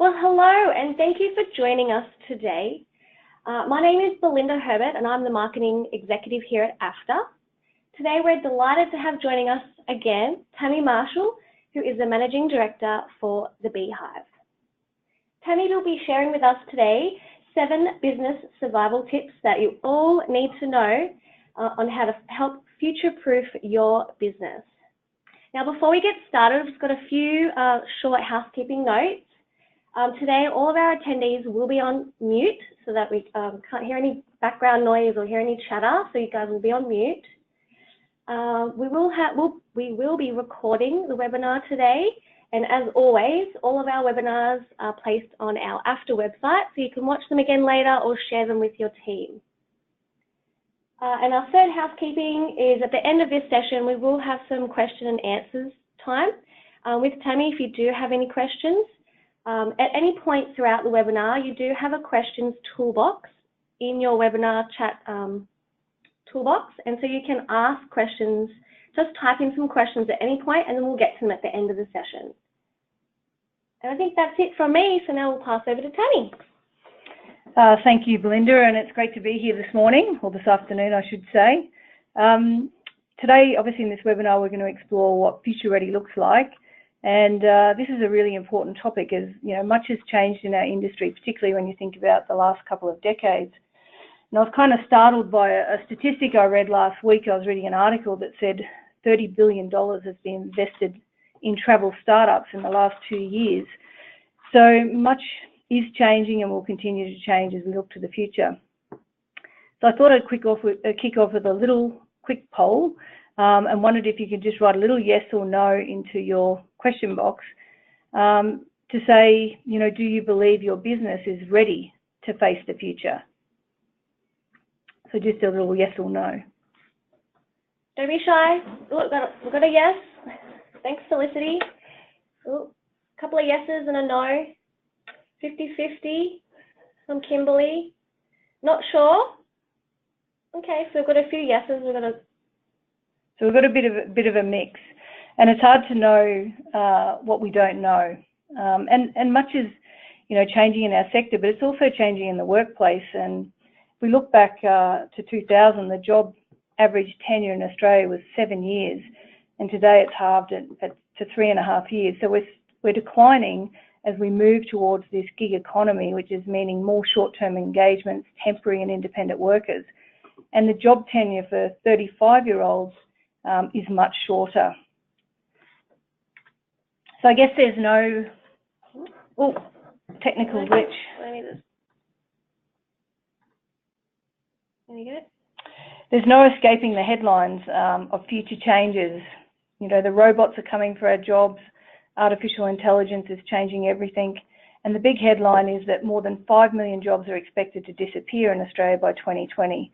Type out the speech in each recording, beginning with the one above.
Well, hello, and thank you for joining us today. My name is Belinda Herbert, and I'm the Marketing Executive here at AFTA. Today, we're delighted to have joining us again, Tammy Marshall, who is the Managing Director for the Hive. Tammy will be sharing with us today 7 business survival tips that you all need to know on how to help future-proof your business. Now, before we get started, I've just got a few short housekeeping notes. Today, all of our attendees will be on mute so that we can't hear any background noise or hear any chatter, so you guys will be on mute. We will be recording the webinar today, and as always, all of our webinars are placed on our AFTA website, so you can watch them again later or share them with your team. And our third housekeeping is at the end of this session, we will have some question and answers time with Tammy if you do have any questions. At any point throughout the webinar, you do have a questions toolbox in your webinar chat toolbox, and so you can ask questions, just type in some questions at any point, and then we'll get to them at the end of the session. And I think that's it from me, so now we'll pass over to Tammy. Thank you, Belinda, and it's great to be here this morning, or this afternoon, I should say. Today, obviously in this webinar, we're going to explore what future ready looks like. And this is a really important topic as, you know, much has changed in our industry, particularly when you think about the last couple of decades. And I was kind of startled by a statistic I read last week. I was reading an article that said $30 billion has been invested in travel startups in the last 2 years. So much is changing and will continue to change as we look to the future. So I thought I'd kick off with a little quick poll. And wondered if you could just write a little yes or no into your question box to say, you know, do you believe your business is ready to face the future? So just a little yes or no. Don't be shy. Look, we've got a yes. Thanks, Felicity. Ooh, a couple of yeses and a no. 50-50 from Kimberly. Not sure. Okay, so we've got a few yeses. So we've got a bit of a mix, and it's hard to know what we don't know. And much is, you know, changing in our sector, but it's also changing in the workplace. And if we look back to 2000, the job average tenure in Australia was 7 years, and today it's halved to 3.5 years. So we're declining as we move towards this gig economy, which is meaning more short-term engagements, temporary and independent workers. And the job tenure for 35-year-olds is much shorter. So I guess there's no technical glitch. There you go. There's no escaping the headlines of future changes. You know, the robots are coming for our jobs. Artificial intelligence is changing everything. And the big headline is that more than 5 million jobs are expected to disappear in Australia by 2020.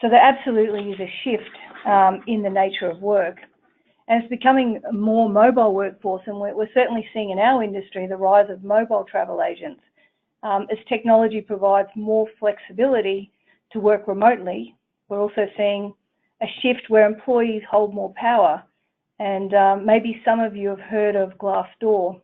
So there absolutely is a shift in the nature of work. And it's becoming a more mobile workforce, and we're certainly seeing in our industry the rise of mobile travel agents. As technology provides more flexibility to work remotely, we're also seeing a shift where employees hold more power. And maybe some of you have heard of Glassdoor.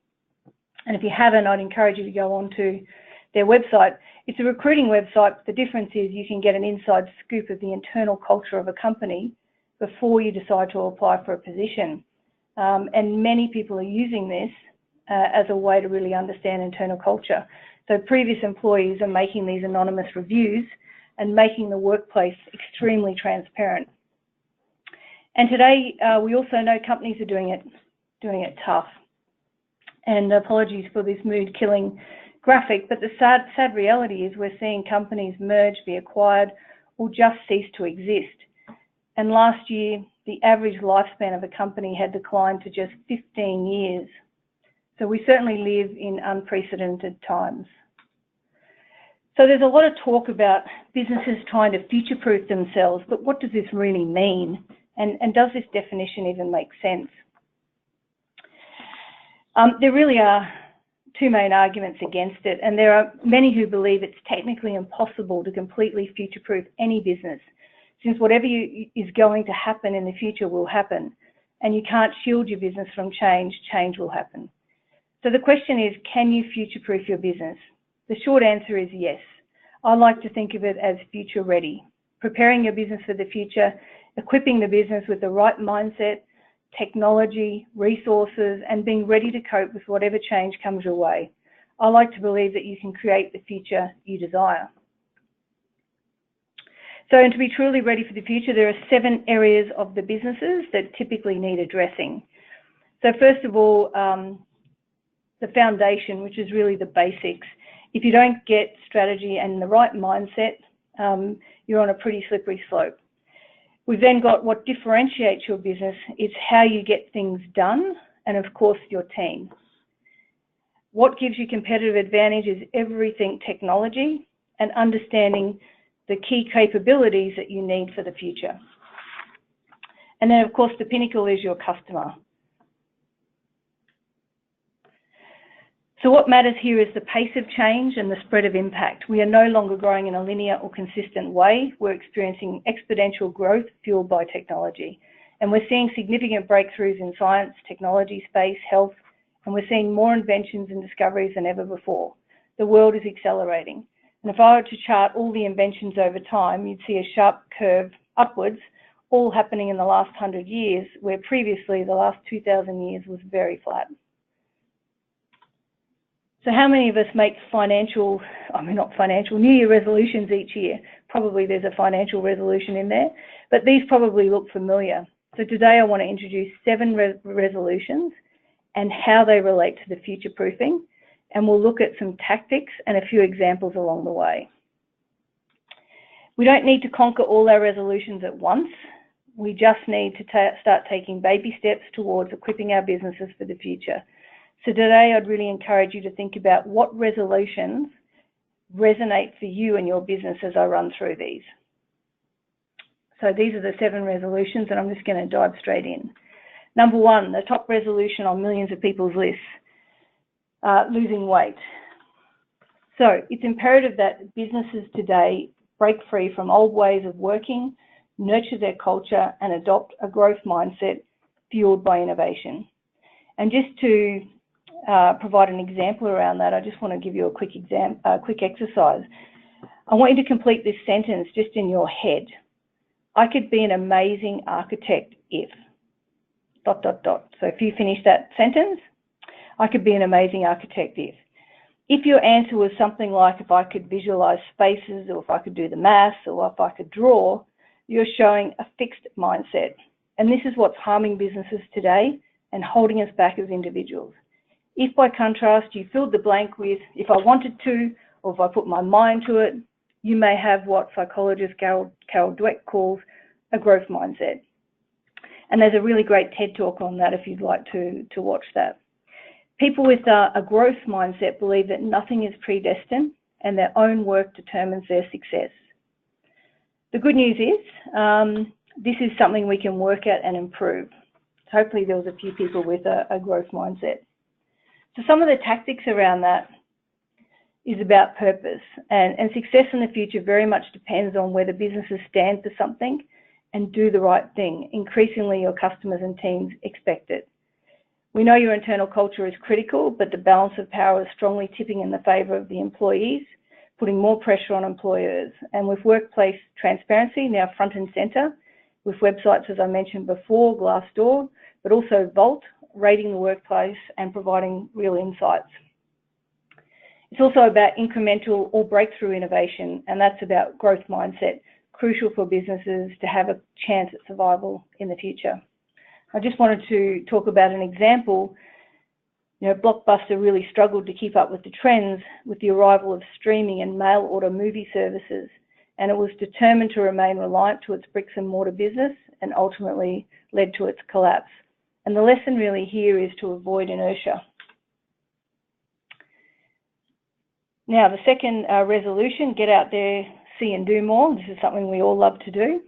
And if you haven't, I'd encourage you to go onto their website. It's a recruiting website. The difference is you can get an inside scoop of the internal culture of a company before you decide to apply for a position. And many people are using this as a way to really understand internal culture. So previous employees are making these anonymous reviews and making the workplace extremely transparent. And today, we also know companies are doing it tough. And apologies for this mood-killing graphic, but the sad reality is we're seeing companies merge, be acquired, or just cease to exist. And last year, the average lifespan of a company had declined to just 15 years. So we certainly live in unprecedented times. So there's a lot of talk about businesses trying to future-proof themselves, but what does this really mean? And does this definition even make sense? There really are 2 main arguments against it, and there are many who believe it's technically impossible to completely future-proof any business, since whatever is going to happen in the future will happen, and you can't shield your business from change, change will happen. So the question is, can you future-proof your business? The short answer is yes. I like to think of it as future ready, preparing your business for the future, equipping the business with the right mindset, technology, resources, and being ready to cope with whatever change comes your way. I like to believe that you can create the future you desire. So, and to be truly ready for the future, there are 7 areas of the businesses that typically need addressing. So first of all, the foundation, which is really the basics. If you don't get strategy and the right mindset, you're on a pretty slippery slope. We've then got what differentiates your business. It's how you get things done, and of course, your team. What gives you competitive advantage is everything technology and understanding the key capabilities that you need for the future. And then, of course, the pinnacle is your customer. So what matters here is the pace of change and the spread of impact. We are no longer growing in a linear or consistent way. We're experiencing exponential growth fueled by technology. And we're seeing significant breakthroughs in science, technology, space, health, and we're seeing more inventions and discoveries than ever before. The world is accelerating. And if I were to chart all the inventions over time, you'd see a sharp curve upwards, all happening in the last 100 years, where previously the last 2,000 years was very flat. So how many of us make New Year resolutions each year? Probably there's a financial resolution in there, but these probably look familiar. So today I want to introduce 7 resolutions and how they relate to the future proofing, and we'll look at some tactics and a few examples along the way. We don't need to conquer all our resolutions at once. We just need to start taking baby steps towards equipping our businesses for the future. So today I'd really encourage you to think about what resolutions resonate for you and your business as I run through these. So these are the 7 resolutions, and I'm just going to dive straight in. Number 1, the top resolution on millions of people's lists, losing weight. So it's imperative that businesses today break free from old ways of working, nurture their culture, and adopt a growth mindset fueled by innovation. And just to provide an example around that, I just want to give you a quick exercise. I want you to complete this sentence just in your head. I could be an amazing architect if... ... So if you finish that sentence, I could be an amazing architect if. If your answer was something like, if I could visualize spaces, or if I could do the maths, or if I could draw, you're showing a fixed mindset. And this is what's harming businesses today and holding us back as individuals. If by contrast you filled the blank with, if I wanted to, or if I put my mind to it, you may have what psychologist Carol Dweck calls a growth mindset. And there's a really great TED talk on that if you'd like to watch that. People with a growth mindset believe that nothing is predestined and their own work determines their success. The good news is this is something we can work at and improve. Hopefully there was a few people with a growth mindset. So some of the tactics around that is about purpose, and success in the future very much depends on whether businesses stand for something and do the right thing. Increasingly, your customers and teams expect it. We know your internal culture is critical, but the balance of power is strongly tipping in the favour of the employees, putting more pressure on employers. And with workplace transparency now front and centre, with websites, as I mentioned before, Glassdoor, but also Vault, rating the workplace and providing real insights. It's also about incremental or breakthrough innovation, and that's about growth mindset, crucial for businesses to have a chance at survival in the future. I just wanted to talk about an example. Blockbuster really struggled to keep up with the trends with the arrival of streaming and mail order movie services, and it was determined to remain reliant to its bricks and mortar business and ultimately led to its collapse. And the lesson really here is to avoid inertia. Now, the second resolution, get out there, see and do more. This is something we all love to do.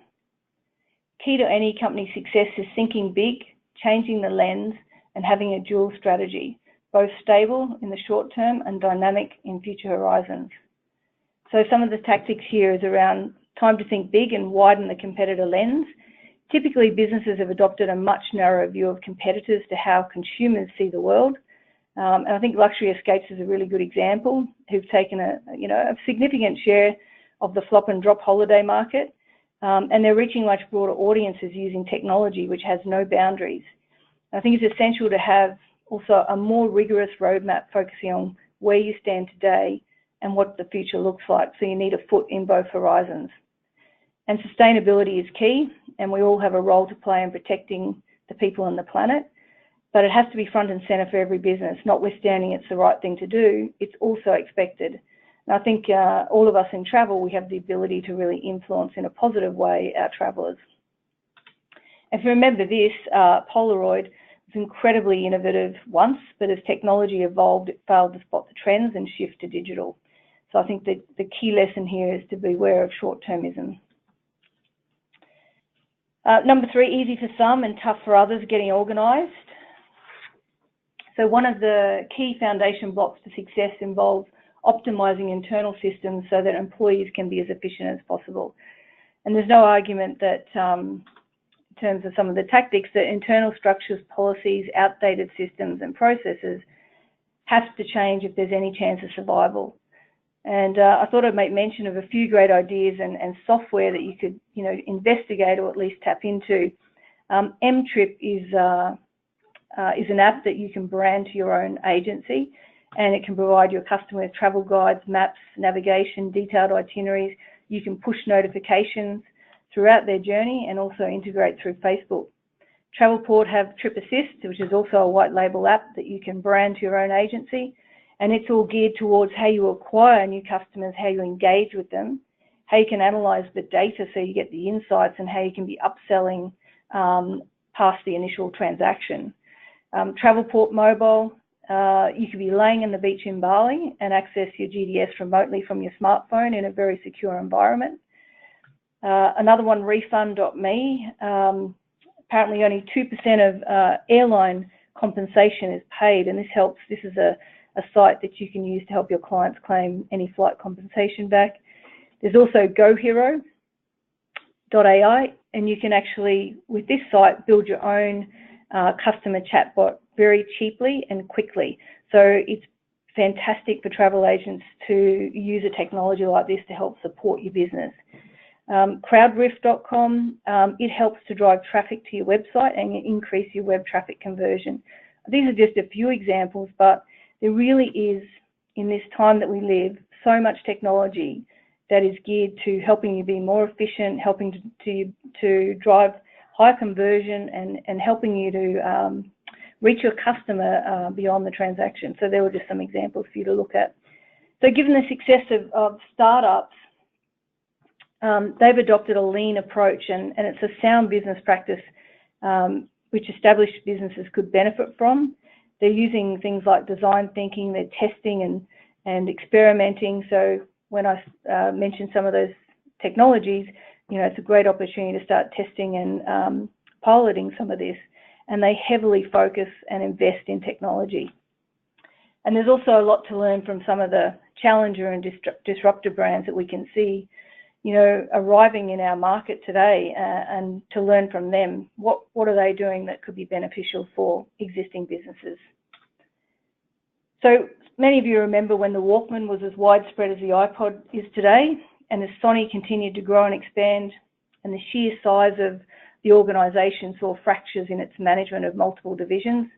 Key to any company's success is thinking big, changing the lens, and having a dual strategy, both stable in the short term and dynamic in future horizons. So some of the tactics here is around time to think big and widen the competitor lens. Typically, businesses have adopted a much narrower view of competitors to how consumers see the world, And I think Luxury Escapes is a really good example, who've taken a significant share of the flop and drop holiday market, and they're reaching much broader audiences using technology which has no boundaries. I think it's essential to have also a more rigorous roadmap focusing on where you stand today and what the future looks like. So you need a foot in both horizons. And sustainability is key, and we all have a role to play in protecting the people and the planet, but it has to be front and centre for every business. Notwithstanding it's the right thing to do, it's also expected. And I think all of us in travel, we have the ability to really influence in a positive way our travellers. If you remember this, Polaroid was incredibly innovative once, but as technology evolved, it failed to spot the trends and shift to digital. So I think that the key lesson here is to beware of short-termism. Number 3, easy for some and tough for others, getting organised. So one of the key foundation blocks to success involves optimising internal systems so that employees can be as efficient as possible. And there's no argument that in terms of some of the tactics, that internal structures, policies, outdated systems and processes have to change if there's any chance of survival. And I thought I'd make mention of a few great ideas and software that you could, investigate or at least tap into. M-Trip is an app that you can brand to your own agency, and it can provide your customer with travel guides, maps, navigation, detailed itineraries. You can push notifications throughout their journey and also integrate through Facebook. Travelport have Trip Assist, which is also a white label app that you can brand to your own agency. And it's all geared towards how you acquire new customers, how you engage with them, how you can analyse the data so you get the insights, and how you can be upselling past the initial transaction. Travelport Mobile, you could be laying on the beach in Bali and access your GDS remotely from your smartphone in a very secure environment. Another one, refund.me. Apparently only 2% of airline compensation is paid, and this is a site that you can use to help your clients claim any flight compensation back. There's also GoHero.ai, and you can actually, with this site, build your own customer chatbot very cheaply and quickly. So it's fantastic for travel agents to use a technology like this to help support your business. Crowdriff.com, it helps to drive traffic to your website and increase your web traffic conversion. These are just a few examples, but there really is, in this time that we live, so much technology that is geared to helping you be more efficient, helping to drive high conversion, and helping you to reach your customer beyond the transaction. So there were just some examples for you to look at. So given the success of startups, they've adopted a lean approach, and it's a sound business practice which established businesses could benefit from. They're using things like design thinking, they're testing and experimenting. So when I mentioned some of those technologies, it's a great opportunity to start testing and piloting some of this. And they heavily focus and invest in technology. And there's also a lot to learn from some of the challenger and disruptor brands that we can see, arriving in our market today, and to learn from them. What are they doing that could be beneficial for existing businesses? So many of you remember when the Walkman was as widespread as the iPod is today, and as Sony continued to grow and expand, and the sheer size of the organisation saw fractures in its management of multiple divisions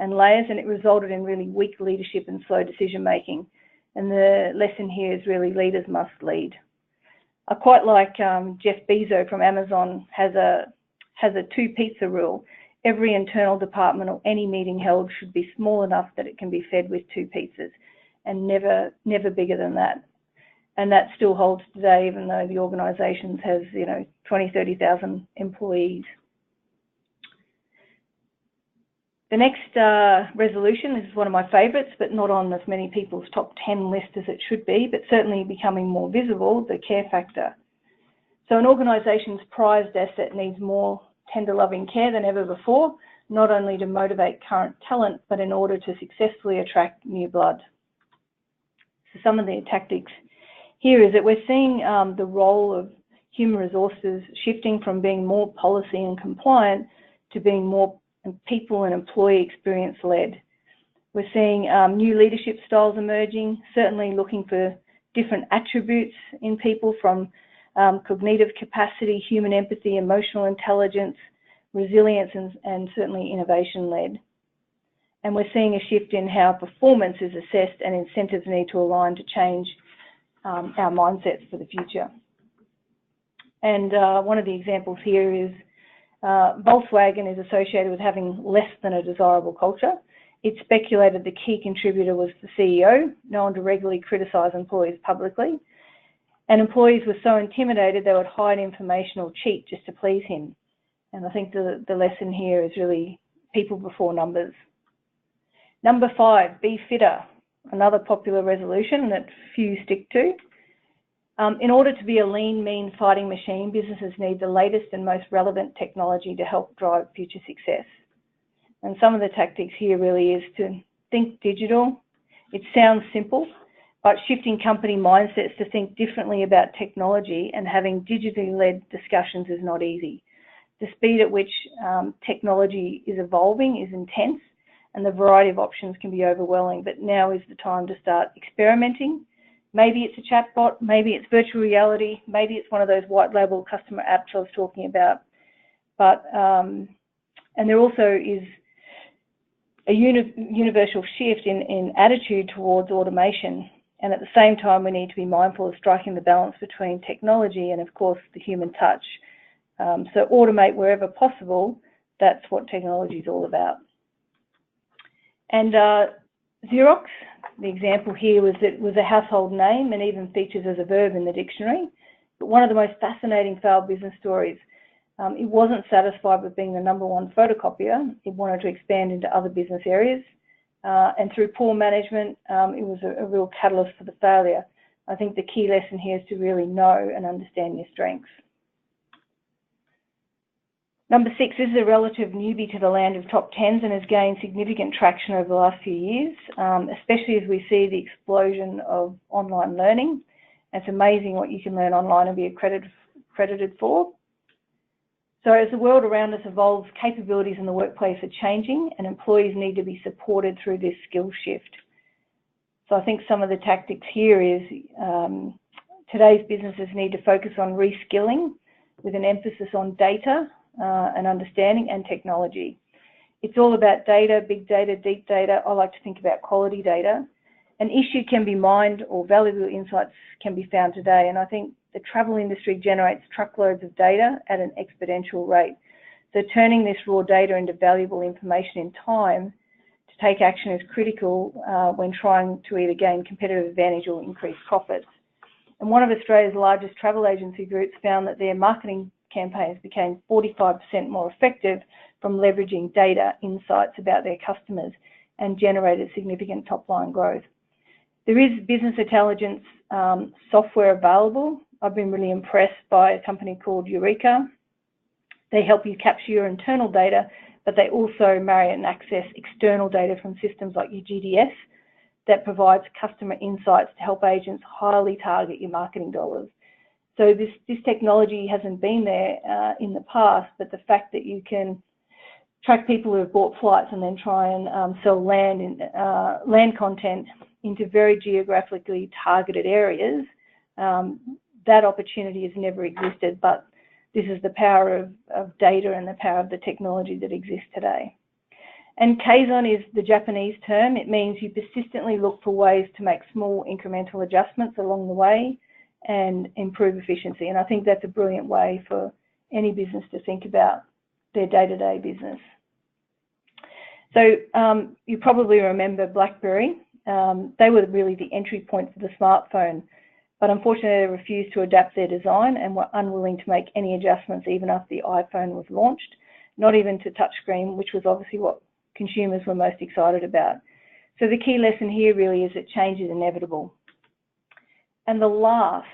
and layers, and it resulted in really weak leadership and slow decision making. And the lesson here is really leaders must lead. I quite like Jeff Bezos from Amazon has a 2-pizza rule. Every internal department or any meeting held should be small enough that it can be fed with 2 pizzas, and never bigger than that. And that still holds today, even though the organisation has 20, 30,000 employees. The next resolution is one of my favourites, but not on as many people's top 10 list as it should be, but certainly becoming more visible, the care factor. So an organisation's prized asset needs more tender loving care than ever before, not only to motivate current talent, but in order to successfully attract new blood. So some of the tactics here is that we're seeing the role of human resources shifting from being more policy and compliant to being more people and employee experience led. We're seeing new leadership styles emerging, certainly looking for different attributes in people from cognitive capacity, human empathy, emotional intelligence, resilience, and certainly innovation-led. And we're seeing a shift in how performance is assessed and incentives need to align to change our mindsets for the future. And one of the examples here is Volkswagen is associated with having less than a desirable culture. It's speculated the key contributor was the CEO, known to regularly criticise employees publicly. And employees were so intimidated they would hide information or cheat just to please him. And I think the lesson here is really people before numbers. Number 5, be fitter, another popular resolution that few stick to. In order to be a lean, mean fighting machine, businesses need the latest and most relevant technology to help drive future success. And some of the tactics here really is to think digital. It sounds simple, but shifting company mindsets to think differently about technology and having digitally led discussions is not easy. The speed at which technology is evolving is intense, and the variety of options can be overwhelming, but now is the time to start experimenting. Maybe it's a chatbot, maybe it's virtual reality, maybe it's one of those white label customer apps I was talking about. But, and there also is a universal shift in attitude towards automation. And at the same time, we need to be mindful of striking the balance between technology and, of course, the human touch. So automate wherever possible. That's what technology is all about. And Xerox, the example here was that it was a household name and even features as a verb in the dictionary. But one of the most fascinating failed business stories, it wasn't satisfied with being the #1 photocopier. It wanted to expand into other business areas. And through poor management, it was a real catalyst for the failure. I think the key lesson here is to really know and understand your strengths. Number 6 is a relative newbie to the land of top 10s and has gained significant traction over the last few years, especially as we see the explosion of online learning. It's amazing what you can learn online and be accredited for. So as the world around us evolves, capabilities in the workplace are changing and employees need to be supported through this skill shift. So I think some of the tactics here is today's businesses need to focus on reskilling with an emphasis on data and understanding and technology. It's all about data, big data, deep data. I like to think about quality data. An issue can be mined or valuable insights can be found today. And I think the travel industry generates truckloads of data at an exponential rate. So turning this raw data into valuable information in time to take action is critical when trying to either gain competitive advantage or increase profits. And one of Australia's largest travel agency groups found that their marketing campaigns became 45% more effective from leveraging data insights about their customers and generated significant top-line growth. There is business intelligence software available. I've been really impressed by a company called Eureka. They help you capture your internal data, but they also marry and access external data from systems like your GDS that provides customer insights to help agents highly target your marketing dollars. So this technology hasn't been there in the past, but the fact that you can track people who have bought flights and then try and sell land content into very geographically targeted areas, that opportunity has never existed, but this is the power of data and the power of the technology that exists today. And Kaizen is the Japanese term. It means you persistently look for ways to make small incremental adjustments along the way and improve efficiency. And I think that's a brilliant way for any business to think about their day-to-day business. So you probably remember BlackBerry. They were really the entry point for the smartphone, but unfortunately they refused to adapt their design and were unwilling to make any adjustments even after the iPhone was launched, not even to touchscreen, which was obviously what consumers were most excited about. So the key lesson here really is that change is inevitable. And the last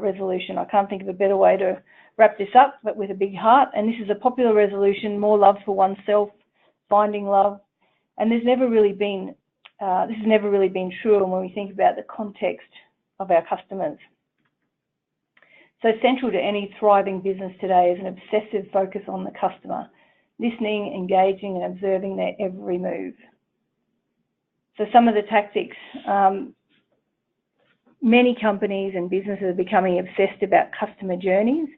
resolution, I can't think of a better way to wrap this up, but with a big heart, and this is a popular resolution: more love for oneself, finding love. And this has never really been true when we think about the context of our customers. So central to any thriving business today is an obsessive focus on the customer, listening, engaging, and observing their every move. So some of the tactics, many companies and businesses are becoming obsessed about customer journeys,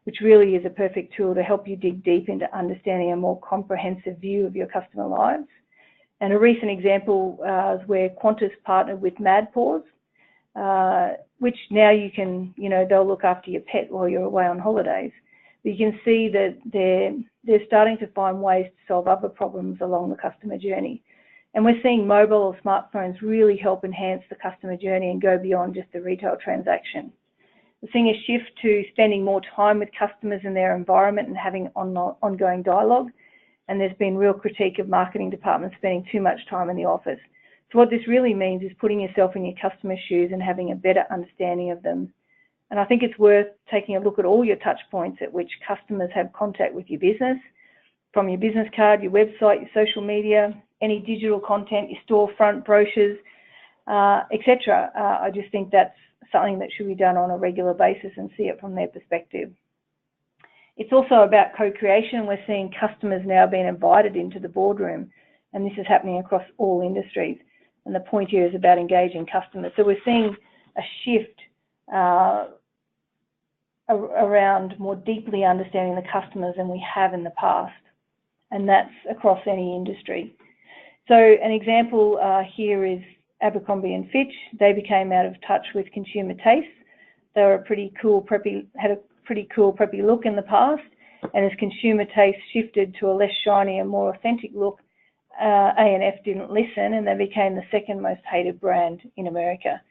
which really is a perfect tool to help you dig deep into understanding a more comprehensive view of your customer lives. And a recent example is where Qantas partnered with MadPaws, which now you can, they'll look after your pet while you're away on holidays. But you can see that they're starting to find ways to solve other problems along the customer journey. And we're seeing mobile or smartphones really help enhance the customer journey and go beyond just the retail transaction. We're seeing a shift to spending more time with customers in their environment and having ongoing dialogue. And there's been real critique of marketing departments spending too much time in the office. So what this really means is putting yourself in your customer's shoes and having a better understanding of them. And I think it's worth taking a look at all your touch points at which customers have contact with your business, from your business card, your website, your social media, any digital content, your storefront, brochures, etc. I just think that's something that should be done on a regular basis and see it from their perspective. It's also about co-creation. We're seeing customers now being invited into the boardroom, and this is happening across all industries. And the point here is about engaging customers. So we're seeing a shift around more deeply understanding the customers than we have in the past, and that's across any industry. So an example here is Abercrombie & Fitch. They became out of touch with consumer tastes. They were had a pretty cool preppy look in the past, and as consumer taste shifted to a less shiny and more authentic look, A&F didn't listen, and they became the second most hated brand in America.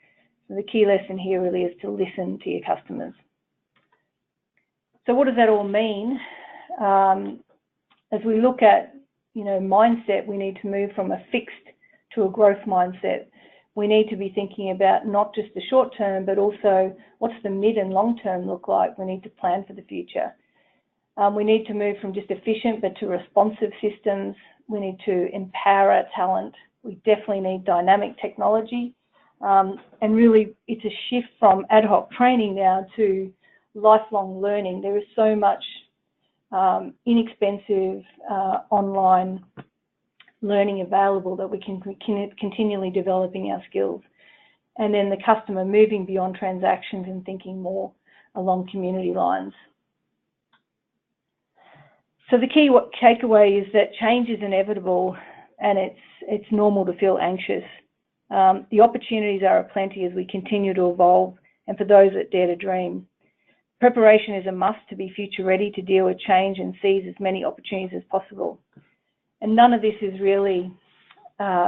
So the key lesson here really is to listen to your customers. So what does that all mean? As we look at, mindset, we need to move from a fixed to a growth mindset. We need to be thinking about not just the short term, but also what's the mid and long term look like. We need to plan for the future. We need to move from just efficient but to responsive systems. We need to empower our talent. We definitely need dynamic technology. And really, it's a shift from ad hoc training now to lifelong learning. There is so much inexpensive online learning available that we can continually developing our skills. And then the customer moving beyond transactions and thinking more along community lines. So the key takeaway is that change is inevitable, and it's normal to feel anxious. The opportunities are aplenty as we continue to evolve, and for those that dare to dream. Preparation is a must to be future ready to deal with change and seize as many opportunities as possible. And none of this is really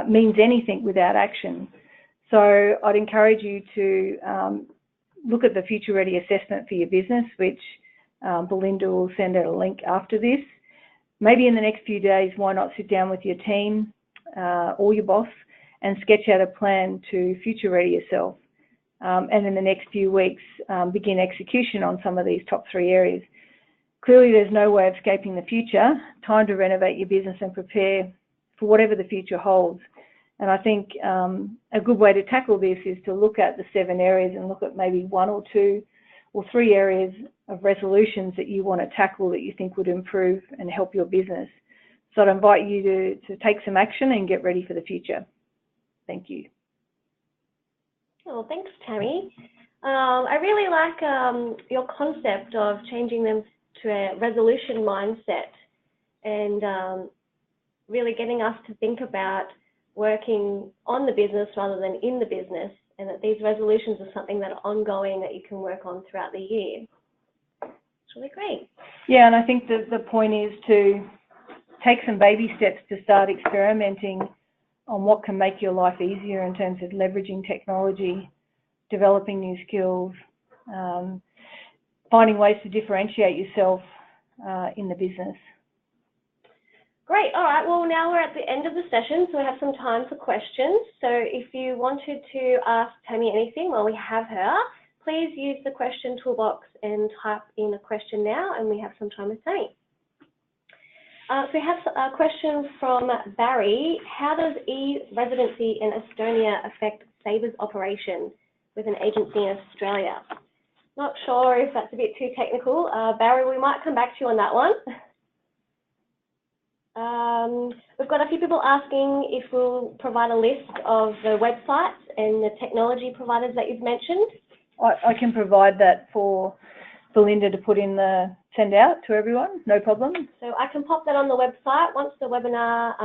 means anything without action. So I'd encourage you to look at the Future Ready assessment for your business, which Belinda will send out a link after this. Maybe in the next few days, why not sit down with your team or your boss and sketch out a plan to future ready yourself. And in the next few weeks, begin execution on some of these top 3 areas. Clearly, there's no way of escaping the future. Time to renovate your business and prepare for whatever the future holds. And I think a good way to tackle this is to look at the 7 areas and look at maybe 1 or 2 or 3 areas of resolutions that you want to tackle that you think would improve and help your business. So I'd invite you to take some action and get ready for the future. Thank you. Oh, thanks, Tammy. I really like your concept of changing them to a resolution mindset and really getting us to think about working on the business rather than in the business, and that these resolutions are something that are ongoing that you can work on throughout the year. It's really great. Yeah, and I think the point is to take some baby steps to start experimenting on what can make your life easier in terms of leveraging technology, developing new skills, finding ways to differentiate yourself in the business. Great. All right. Well, now we're at the end of the session, so we have some time for questions. So if you wanted to ask Tammy anything while we have her, please use the question toolbox and type in a question now, and we have some time with Tammy. So we have a question from Barry. How does e-residency in Estonia affect Saber's operation with an agency in Australia? Not sure if that's a bit too technical. Barry, we might come back to you on that one. We've got a few people asking if we'll provide a list of the websites and the technology providers that you've mentioned. I can provide that for Belinda to put in the send out to everyone, no problem. So I can pop that on the website. Once the webinar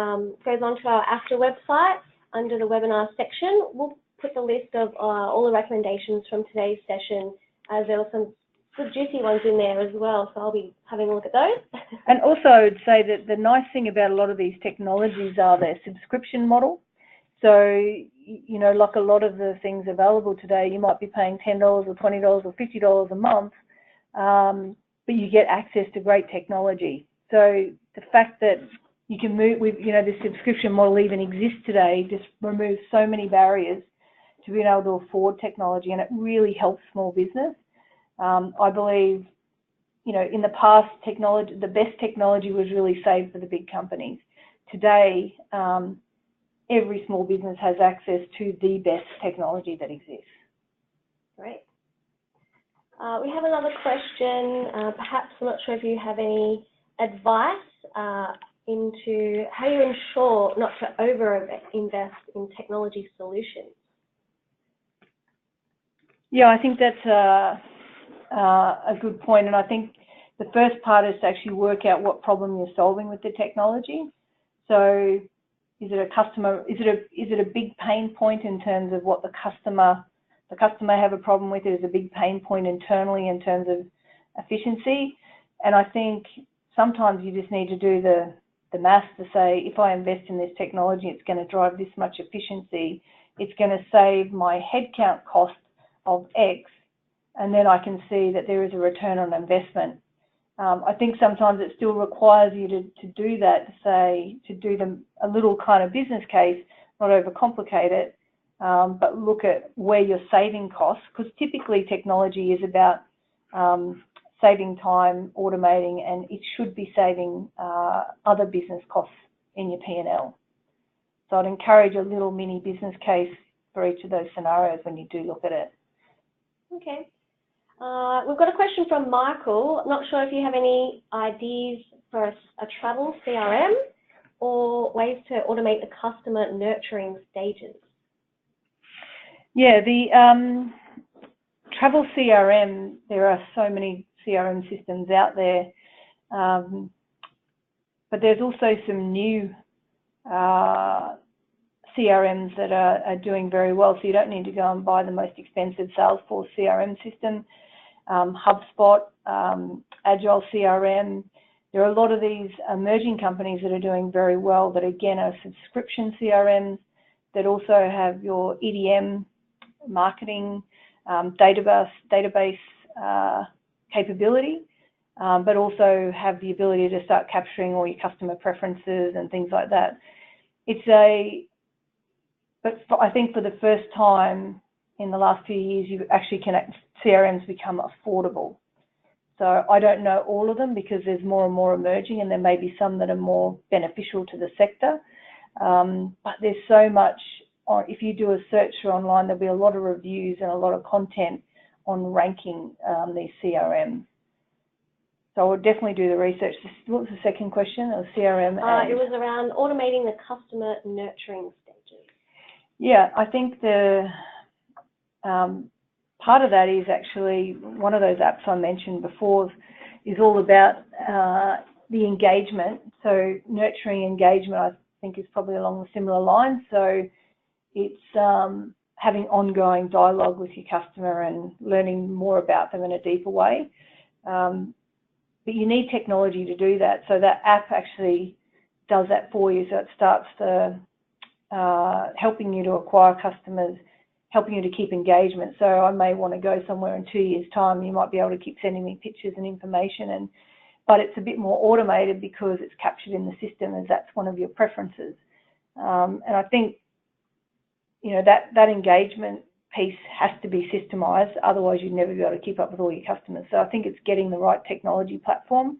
goes onto our AFTA website, under the webinar section, we'll put the list of all the recommendations from today's session, as there were some good juicy ones in there as well, so I'll be having a look at those. And also I would say that the nice thing about a lot of these technologies are their subscription model. So, you know, like a lot of the things available today, you might be paying $10 or $20 or $50 a month, but you get access to great technology. So the fact that you can move with, you know, this subscription model even exists today just removes so many barriers to being able to afford technology, and it really helps small business. I believe, you know, in the past, technology, the best technology was really saved for the big companies. Today, every small business has access to the best technology that exists. Great. We have another question. Perhaps I'm not sure if you have any advice into how you ensure not to over-invest in technology solutions. Yeah, I think that's a good point, and I think the first part is to actually work out what problem you're solving with the technology. So, is it a customer? Is it a big pain point in terms of what the customer have a problem with? Is it a big pain point internally in terms of efficiency? And I think sometimes you just need to do the maths to say, if I invest in this technology, it's going to drive this much efficiency. It's going to save my headcount cost of X, and then I can see that there is a return on investment. I think sometimes it still requires you to do that, to do a little kind of business case, not overcomplicate it, but look at where you're saving costs, because typically technology is about saving time, automating, and it should be saving other business costs in your P&L. So I'd encourage a little mini business case for each of those scenarios when you do look at it. Okay. We've got a question from Michael. I'm not sure if you have any ideas for a travel CRM or ways to automate the customer nurturing stages. Yeah, the travel CRM, there are so many CRM systems out there, but there's also some new CRMs that are doing very well, so you don't need to go and buy the most expensive Salesforce CRM system. HubSpot, Agile CRM. There are a lot of these emerging companies that are doing very well that again are subscription CRMs that also have your EDM marketing database capability, but also have the ability to start capturing all your customer preferences and things like that. But I think for the first time in the last few years, you actually CRMs become affordable. So I don't know all of them because there's more and more emerging, and there may be some that are more beneficial to the sector. But there's so much, if you do a search online, there'll be a lot of reviews and a lot of content on ranking these CRMs. So I would definitely do the research. What was the second question? Or CRM? It was around automating the customer nurturing stages. Yeah, I think the part of that is actually one of those apps I mentioned before is all about the engagement. So nurturing engagement, I think, is probably along the similar lines. So it's having ongoing dialogue with your customer and learning more about them in a deeper way. But you need technology to do that. So that app actually does that for you. So it starts to helping you to acquire customers, helping you to keep engagement. So I may want to go somewhere in 2 years' time. You might be able to keep sending me pictures and information, but it's a bit more automated because it's captured in the system as that's one of your preferences. And I think, you know, that engagement piece has to be systemized, otherwise you'd never be able to keep up with all your customers. So I think it's getting the right technology platform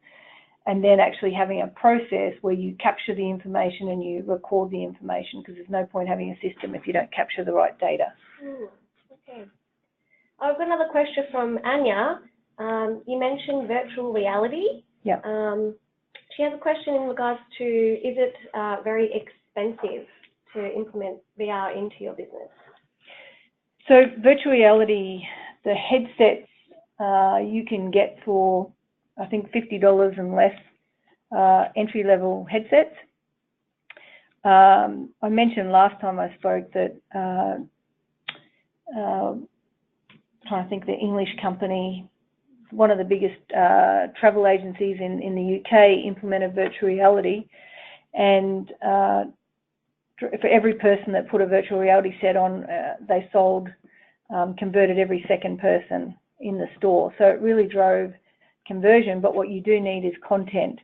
and then actually having a process where you capture the information and you record the information, because there's no point having a system if you don't capture the right data. Okay. I've got another question from Anya. You mentioned virtual reality. Yeah. she has a question in regards to, is it very expensive to implement VR into your business? So virtual reality, the headsets you can get for, I think, $50 and less, entry-level headsets. I mentioned last time I spoke that, trying to think, the English company, one of the biggest travel agencies in the UK, implemented virtual reality, and for every person that put a virtual reality set on, they converted every second person in the store. So it really drove conversion, but what you do need is content.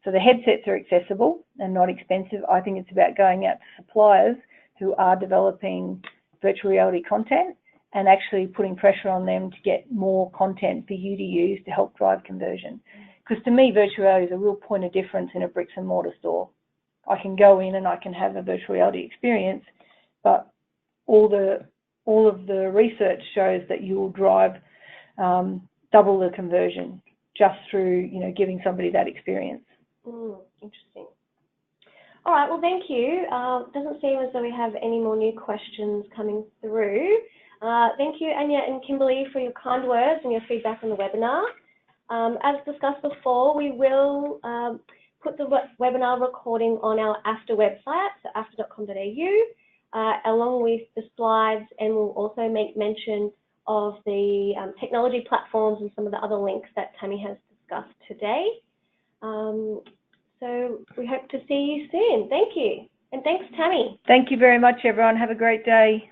So the headsets are accessible and not expensive. I think it's about going out to suppliers who are developing virtual reality content and actually putting pressure on them to get more content for you to use to help drive conversion. Because to me, virtual reality is a real point of difference in a bricks and mortar store. I can go in and I can have a virtual reality experience, but all of the research shows that you will drive double the conversion just through, giving somebody that experience. Interesting. All right, well, thank you. Doesn't seem as though we have any more new questions coming through. Thank you, Anya and Kimberly, for your kind words and your feedback on the webinar. As discussed before, we will put the webinar recording on our AFTA website, so afta.com.au, along with the slides, and we'll also make mention of the technology platforms and some of the other links that Tammy has discussed today. So we hope to see you soon. Thank you. And thanks, Tammy. Thank you very much, everyone. Have a great day.